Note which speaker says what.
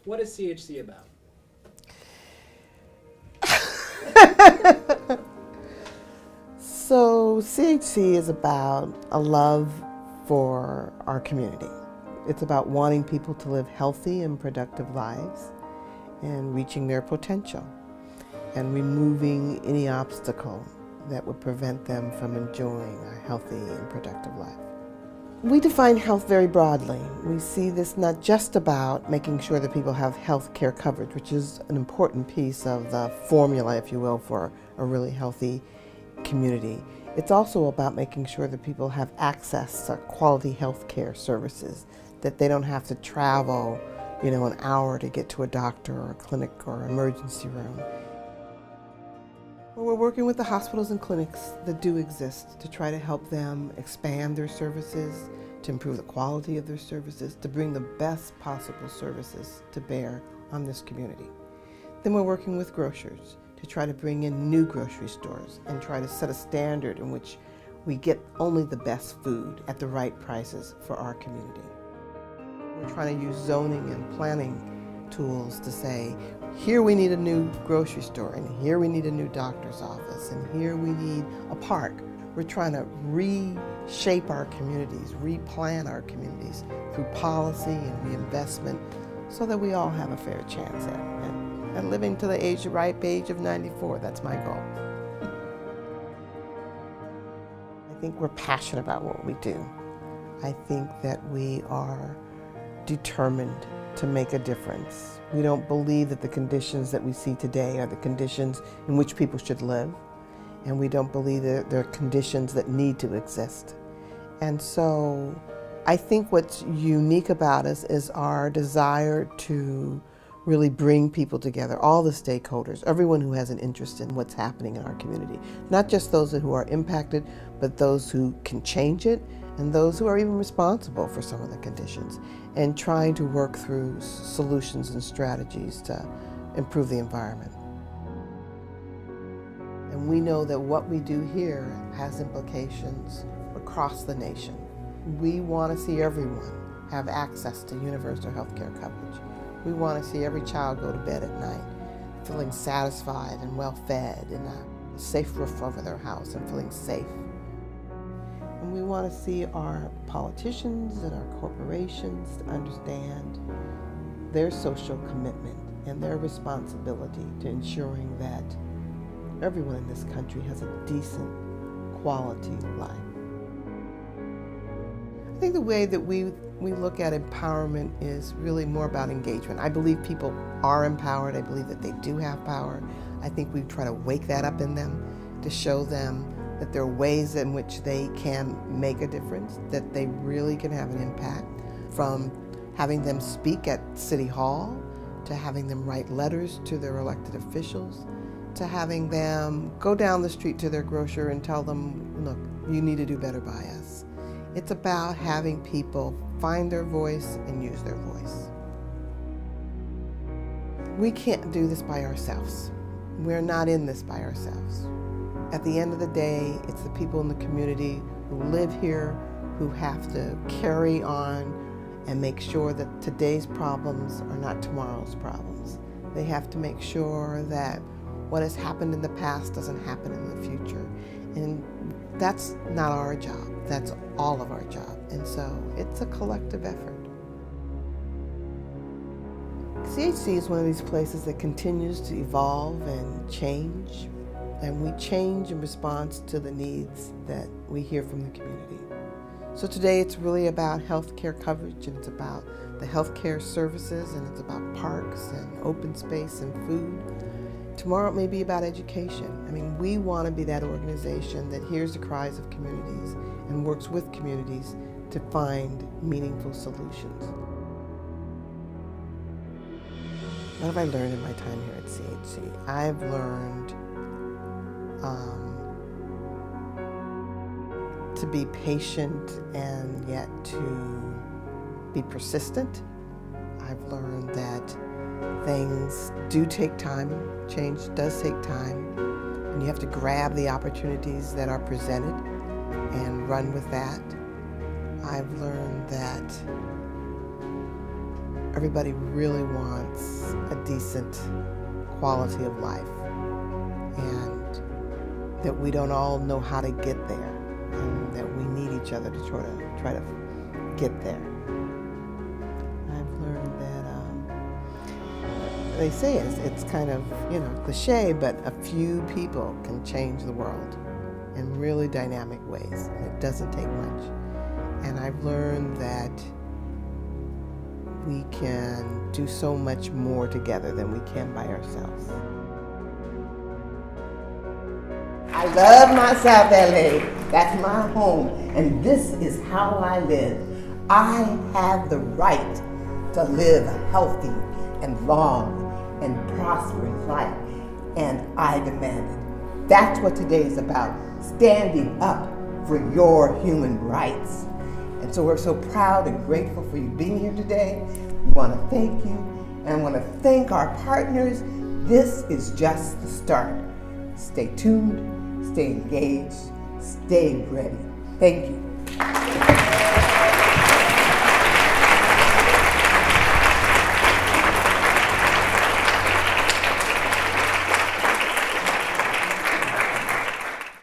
Speaker 1: What is CHC about?
Speaker 2: So CHC is about a love for our community. It's about wanting people to live healthy and productive lives and reaching their potential and removing any obstacle that would prevent them from enjoying a healthy and productive life. We define health very broadly. We see this not just about making sure that people have health care coverage, which is an important piece of the formula, if you will, for a really healthy community. It's also about making sure that people have access to quality health care services, that they don't have to travel, an hour to get to a doctor or a clinic or emergency room. Well, we're working with the hospitals and clinics that do exist to try to help them expand their services, to improve the quality of their services, to bring the best possible services to bear on this community. Then we're working with grocers to try to bring in new grocery stores and try to set a standard in which we get only the best food at the right prices for our community. We're trying to use zoning and planning tools to say, here we need a new grocery store, and here we need a new doctor's office, and here we need a park. We're trying to reshape our communities, replan our communities through policy and reinvestment so that we all have a fair chance at living to the ripe age of 94. That's my goal. I think we're passionate about what we do. I think that we are determined to make a difference. We don't believe that the conditions that we see today are the conditions in which people should live, and we don't believe that they're conditions that need to exist. And so I think what's unique about us is our desire to really bring people together, all the stakeholders, everyone who has an interest in what's happening in our community. Not just those who are impacted, but those who can change it, and those who are even responsible for some of the conditions, and trying to work through solutions and strategies to improve the environment. And we know that what we do here has implications across the nation. We want to see everyone have access to universal health care coverage. We want to see every child go to bed at night feeling satisfied and well fed, and a safe roof over their house and feeling safe. And we want to see our politicians and our corporations to understand their social commitment and their responsibility to ensuring that everyone in this country has a decent, quality life. I think the way that we look at empowerment is really more about engagement. I believe people are empowered. I believe that they do have power. I think we try to wake that up in them, to show them that there are ways in which they can make a difference, that they really can have an impact, from having them speak at City Hall, to having them write letters to their elected officials, to having them go down the street to their grocer and tell them, look, you need to do better by us. It's about having people find their voice and use their voice. We can't do this by ourselves. We're not in this by ourselves. At the end of the day, it's the people in the community who live here who have to carry on and make sure that today's problems are not tomorrow's problems. They have to make sure that what has happened in the past doesn't happen in the future. And that's not our job. That's all of our job. And so it's a collective effort. CHC is one of these places that continues to evolve and change. And we change in response to the needs that we hear from the community. So today it's really about health care coverage, and it's about the health care services, and it's about parks and open space and food. Tomorrow it may be about education. I mean, we want to be that organization that hears the cries of communities and works with communities to find meaningful solutions. What have I learned in my time here at CHC? I've learned to be patient and yet to be persistent. I've learned that things do take time, change does take time, and you have to grab the opportunities that are presented and run with that. I've learned that everybody really wants a decent quality of life, and that we don't all know how to get there, and that we need each other to try to get there. I've learned that they say it's kind of, cliche, but a few people can change the world in really dynamic ways, and it doesn't take much. And I've learned that we can do so much more together than we can by ourselves. I love my South LA. That's my home, and this is how I live. I have the right to live a healthy and long and prosperous life, and I demand it. That's what today is about, standing up for your human rights. And so we're so proud and grateful for you being here today. We want to thank you, and I want to thank our partners. This is just the start. Stay tuned, stay engaged, stay ready. Thank you.